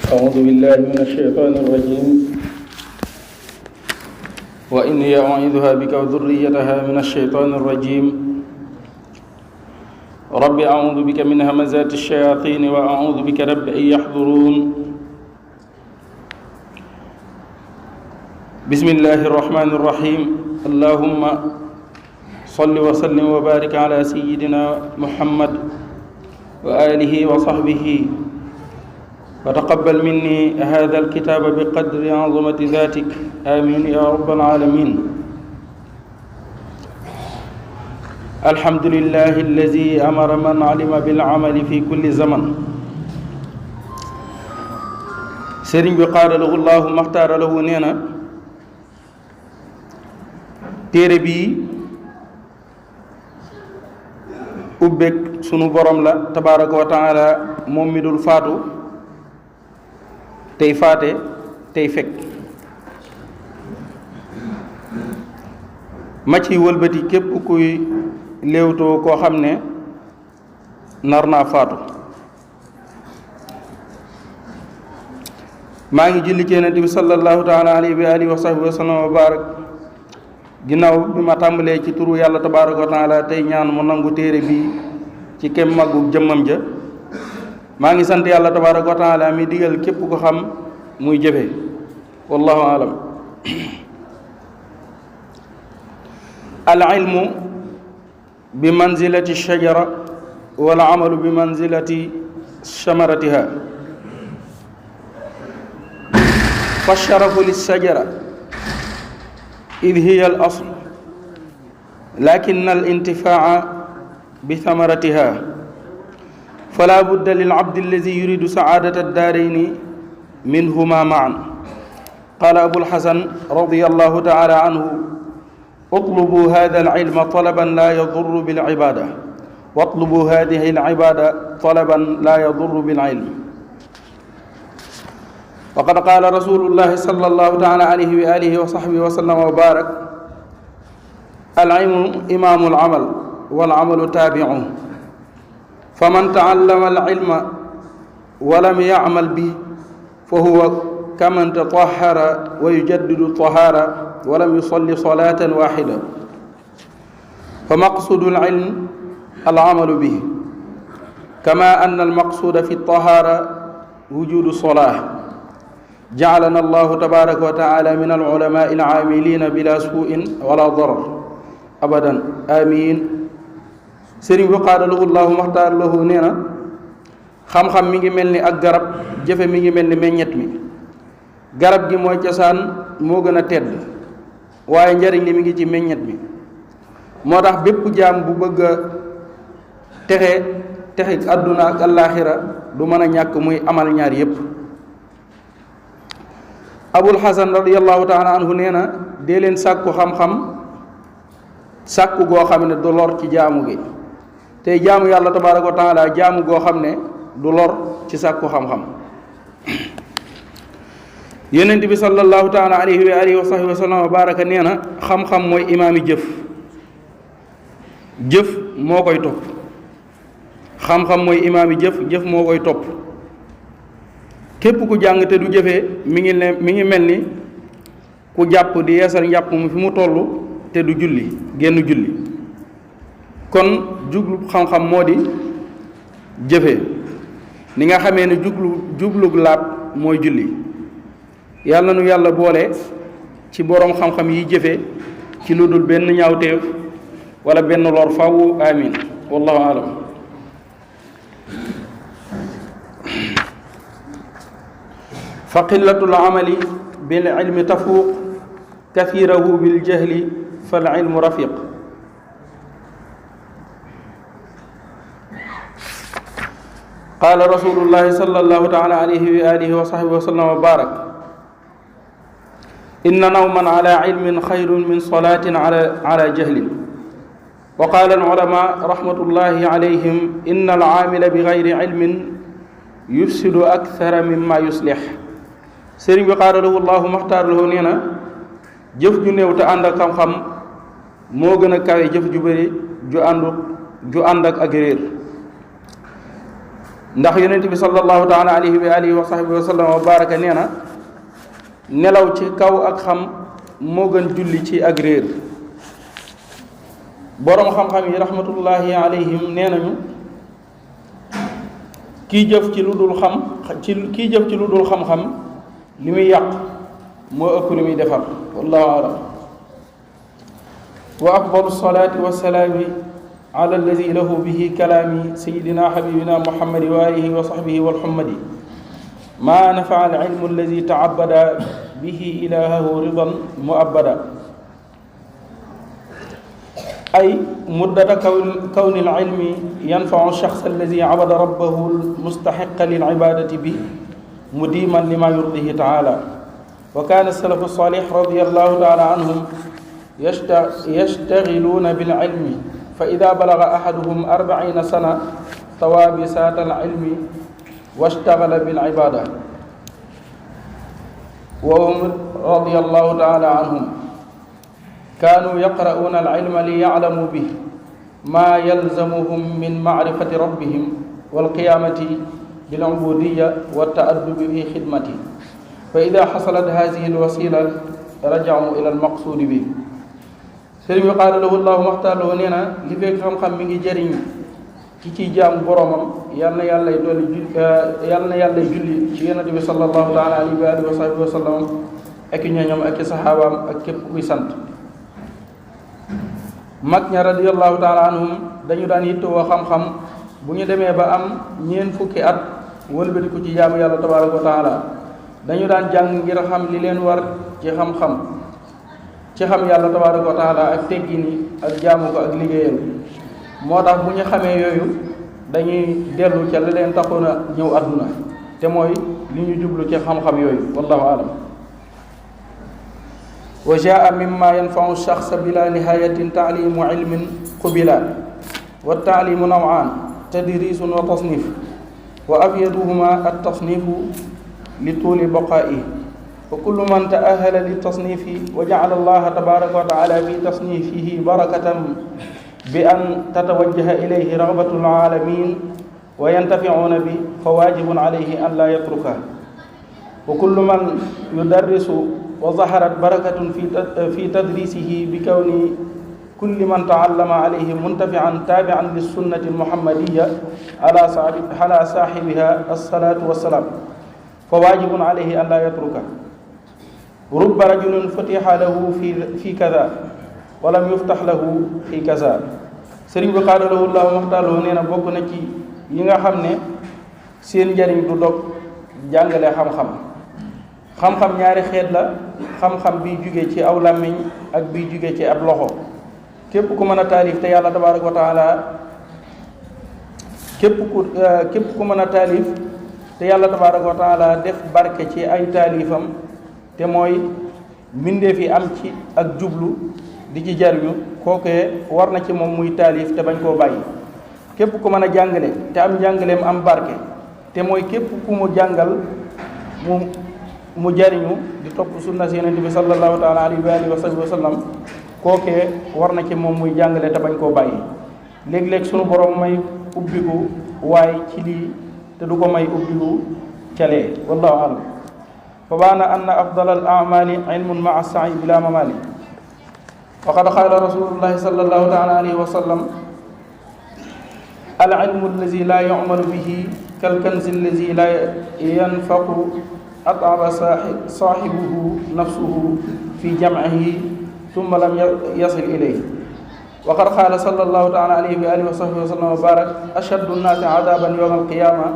أعوذ بالله من الشيطان الرجيم وإني أعيذها بك وذريتها من الشيطان الرجيم رب أعوذ بك من همزات الشياطين وأعوذ بك رب أن يحضرون بسم الله الرحمن الرحيم اللهم صل وسلم وبارك على سيدنا محمد وآله وصحبه وتقبل مني هذا الكتاب بقدر عظمة ذاتك آمين يا رب العالمين الحمد لله الذي أمر من علم بالعمل في كل زمن sëriñ bi qaala lahu llahu maxtaara lahu nee na téere bii ubbeeg sunu borom la tabaaraka wa taala moom mi dul faatu tey faate tey fekk ma ci wëlbati képp kuy léewtoo koo xam ne nar naa faatu maa ngi julli ci Yonent bi sallallahu taala alayhi wa alihi wa sahbihi wa sallam wa barak ginnaaw bi ma tàmbalee ci turu yàlla tabaaraka wa taala tey ñaan mu nangu téere bi ci kem màggu jëmmam ja maa ngi sant yàlla tabaaraka wa taala mi digal képp ko xam muy jëfe wallahu alam al ilmu bi manzilati shajara wal amalu bi manzilati shamaratiha fa sharafu lissajara id hiya al asl lakin al intifaa bi thamaratiha فلا بد للعبد الذي يريد سعادة الدارين منهما معا قال أبو الحسن رضي الله تعالى عنه اطلبوا هذا العلم طلبا لا يضر بالعبادة واطلبوا هذه العبادة طلبا لا يضر بالعلم وقد قال رسول الله صلى الله تعالى عليه وآله وصحبه وسلم وبارك العلم إمام العمل والعمل تابعه فمن تعلم العلم ولم يعمل به فهو كمن تطهر ويجدد الطهارة ولم يصلي صلاة واحدة فمقصود العلم العمل به كما أن المقصود في الطهارة وجود الصلاة جعلنا الله تبارك وتعالى من العلماء العاملين بلا سوء ولا ضرر أبدا آمين sëriñ bi qaala lahu llahu maxtaar lahu nee na xam-xam mi ngi mel ni ak garab jëfe mi ngi mel ni meññet mi garab gi mooy cosaan moo gën a tedd waaye njariñ li mi ngi ci meññet mi moo tax bépp jaam bu bëgg a texe àdduna ak allaaxira du mën a ñàkk muy amal ñaar yépp abul hasan radiyallahu taala anhu nee na dee leen sàkku xam-xam sàkku goo xam ne du lor ci jaamu gi tey jaamu yàlla tabaaraka wa taala jaamu goo xam ne du lor ci sàkku xam-xam yonent bi sallallahu taala alayhi wa alihi wa sahbihi wa sallam wa baraka nee na xam-xam mooy imaami jëf moo koy topp xam-xam mooy imaami jëf moo koy topp képp ku jàng te du jëfee mi ngi mel ni ku jàpp di yeesal njàpp mu fi mu toll te du julli génn julli kon jublu xam-xam moo di jëfe ni nga xamee ne jublug laab mooy julli yàlla nu yàlla boole ci boroom xam-xam yi jëfe ci lu dul benn ñaawteef wala benn lor fawu amin wallahu alam fa qillatul amali bil ilmi tafuuq kathirahu bil jahli fal ilmu rafiq qaala rasulullahi sallallahu taala alayhi wa alihi wa sahbihi wa sallam wa barak inna nawman ala ilmin xayrun min salatin ala jahlin wa qaala al ulama rahmatullahi alayhim inna al aamila bi gayri ilmin yufsidu akthara mimma yuslih sëriñ bi qaala lahu llahu maxtaar lahu nee na jëf ju néew te ànd ak xam-xam moo gën a kawe jëf ju bëri ju ànd ak réer ndax yonent bi sallallahu taala alayhi wa alihi wa sahbihi wa sallam wa baraka nee na nelaw ci kaw ak xam moo gën julli ci ak réer. boroom xam-xam yi rahmatullahi alayhim nee nañu kii jëf ci lu dul xam-xam li muy yàq moo ëpp li muy defar. wallahu alam. wa afdalu salaati wa salaami ala alladi lahu bihi kalaami sayidina xabibina muhammadi wa alihi wa sahbihi walxummadi ma nafaa alilmu alladi taabada bihi ilahahu ridan muabada ay muddata kawni alilmi yanfau alchaxs alladi abada rabbahu almustaxiqa lilcibadati bi mudiman lima yurdihi taala wa kaana salafu salih radiallahu taala anhum yashtagiluuna bilcilmi fa ida balaga ahaduhum 40 sana tawaa bisaata alcilmi washtagala bilcibada wa hum radiallahu taala anhum kaanuu yaqra'uuna alcilma liyaclamuu bih maa yalzamuhum min macrifati rabbihim walqiyaamati bilcubudiya waltaaddubi fi xidmati fa ida xasalat hadihi alwasila rajacuu ila almaqsuudi bi. sëriñ bi qaala lahu llahu maxtaarlahu nee na li fekk xam-xam mi ngi jëriñ ki ciy jaamu boromam yal na yàlla julli ci yonent bi sallallahu taala alayhi wa alihi wa sahbihi wa sallam ak i ñoñam ak i saxaabaam ak képp kuy sant. mag ña radiyallahu taala anhum dañu daan yittewoo xam-xam bu ñu demee ba am ñeent fukki at wëlbatiku ci jaamu yàlla tabaraka wa taala dañu daan jàng ngir xam li leen war ci xam-xam ci xam yàlla tabaraka wa taala ak teggini ak jaamu ko ak liggéeyal. moo tax bu ñu xamee yooyu dañuy dellu ca la leen taxoon a ñëw àdduna te mooy li ñu jublu ci xam-xam yooyu. wallahu alam. wa jaa mimma yanfau shaxsa bila nihayatin taalimu ilmin qubila wa taalimu nawaan tadrisun wa tasnif wa afyaduhuma altasnifu li tuuli baqaa'i wa kullu man taahala litasnifi wa jacala allaha tabaraka wa taala fi tasnifihi barakatan bi an tatawajjaha ilayhi ragbatu alaalamin wa yantaficuuna bi fa waajibun alayhi an laa yatruka wa kullu man yudarrisu wa zaharat barakatun fi tadrisihi bi kawni kulli man taallama alayhi muntafian taabian lissunnati almuhammadiya ala saaxibiha alsalatu wassalaam fa waajibun alayhi an laa yatruka rubba rajulin futiha lahu fi kaza walam yuftax lahu fi kaza. sëriñ bi qaala lahu llahu maxtaarlahu nee na bokk na ci yi nga xam ne seen njariñ du dog jàngale xam-xam. xam-xam ñaari xeet la, xam-xam biy jóge ci aw làmmiñ ak biy jóge ci ab loxo. képp ku mën a taalif te yàlla tabaaraka wa taala képp ku mën a taalif te yàlla tabaaraka wa taala def barke ci ay taalifam te mooy mbindeef yi am ci ak jublu di ci jariñu, kookee war na ci moom muy taalif te bañ koo bàyyi. képp ku mën a jàngale te am njàngaleem am barke te mooy képp ku mu jàngal mu jariñu di topp sunna si yonent bi sallallahu taala alayhi wa alihi wa sallam, kookee war na ci moom muy jàngale te bañ koo bàyyi. léeg-léeg sunu borom may ubbiku waaye ci lii te du ko may ubbiku calee. wallahu alam. fa baana anna afdal al amali ilmun maa sa'i bila mamali wa qad qaala rasulullahi sallallahu taala alayhi wa sallam al ilmu allazi la yu'malu bihi kal kanzi allazi la yanfaqu at'aba saahibuhu nafsuhu fi jam'ihi thumma lam yasil ilayhi wa qad qaala sallallahu taala alayhi wa alihi wa sahbihi wa sallam wa barak ashaddu nnaasi adaban yawma alqiyama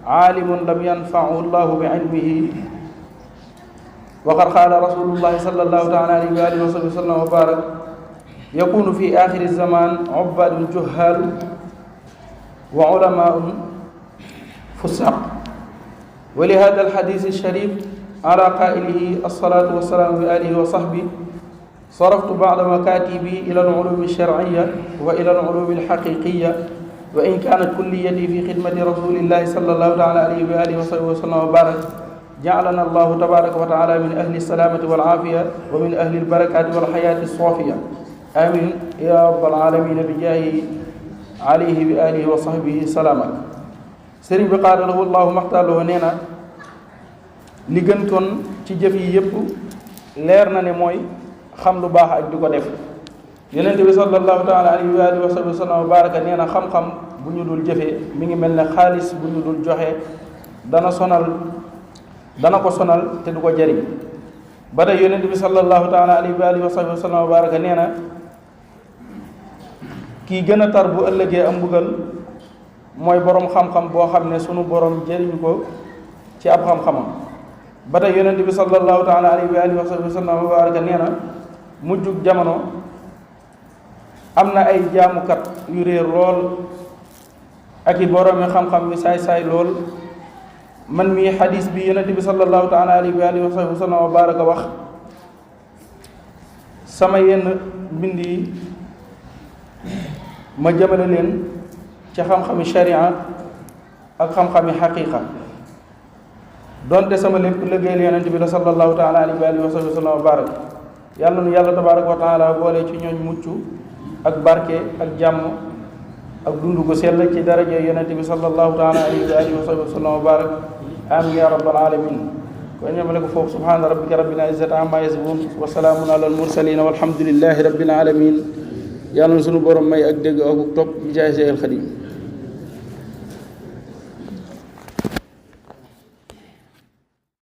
aalimun lam yanfa'u llahu bi ilmihi wa qad qaala rasulullahi sallallahu taala alayhi wa alihi wa sahbihi wa sallam wa barak yakunu fi axiri zaman ubbadun juhal wa ulamaun fusaq wa li hada alxadis alsharif ala qailihi alsalatu wassalamu bi alihi wa sahbi saraftu bada makatibi ila alulumi alsharciya wa ila alulumi alxaqiqiya wa in kanat kulliyati fi xidmati rasulillahi sallallahu taala alayhi wa alihi wa sahbihi wa sallam wa barak jacalana allahu tabaraka wa taala min ahli alsalamati walaafiya wa min ahli albarakati walxayati alsoofiya amin ya rabbal alamin bi jaahi alayhi bi alihi wa sahbihi salaamak. sëriñ bi qaadalahu allahu maxtaaloo nee na li gën kon ci jëf yi yépp leer na ne mooy xam lu baax ak di ko def. yonente bi sallallahu taala alayhi wa alihi wa sahbihi wa sallam wa baraka nee na xam-xam bu ñu dul jëfee mi ngi mel ne xaalis bu ñu dul joxe dana ko sonal te du ko jariñ. ba tey yonente bi sallallahu taala alayhi wa alihi wa sahbihi wa sallam wa baraka nee na kii gën a tar bu ëllëgee am mbugal mooy boroom xam-xam boo xam ne sunu borom jëriñu ko ci ab xam-xamam. ba tey yonente bi sallallahu taala alayhi wa alihi wa sahbihi wa sallam wa baraka nee na mujjug jamono am na ay jaamukat yu réer lool ak i boroomi xam-xam yu saay-saay lool. man mii xadis bi yonente bi sallallahu taala alayhi wa alihi wa sallam wa baraka wax sama yenn mbind yi ma jëmale leen ci xam-xami sharia ak xam-xami xaqiqa donte sama lépp liggéeyal yonente bi la sallallahu taala alayhi wa alihi wa sallam wa baraka yàlla nu yàlla tabaraka wa taala boole ci ñooñ mucc ak barke ak jàmm ak dund gu sell ci daraja yonente bi sallallahu taala alayhi wa alihi wa sallam wa barak amin ya rabbal alamin kon ñamale ko foofu subhana rabbika rabbil izzati amma yasifun wa salaamun ala al mursalin walhamdulillahi rabbil alamin yàlla na sunu borom may ak dégg ak topp bi jaay Seexul Xadiim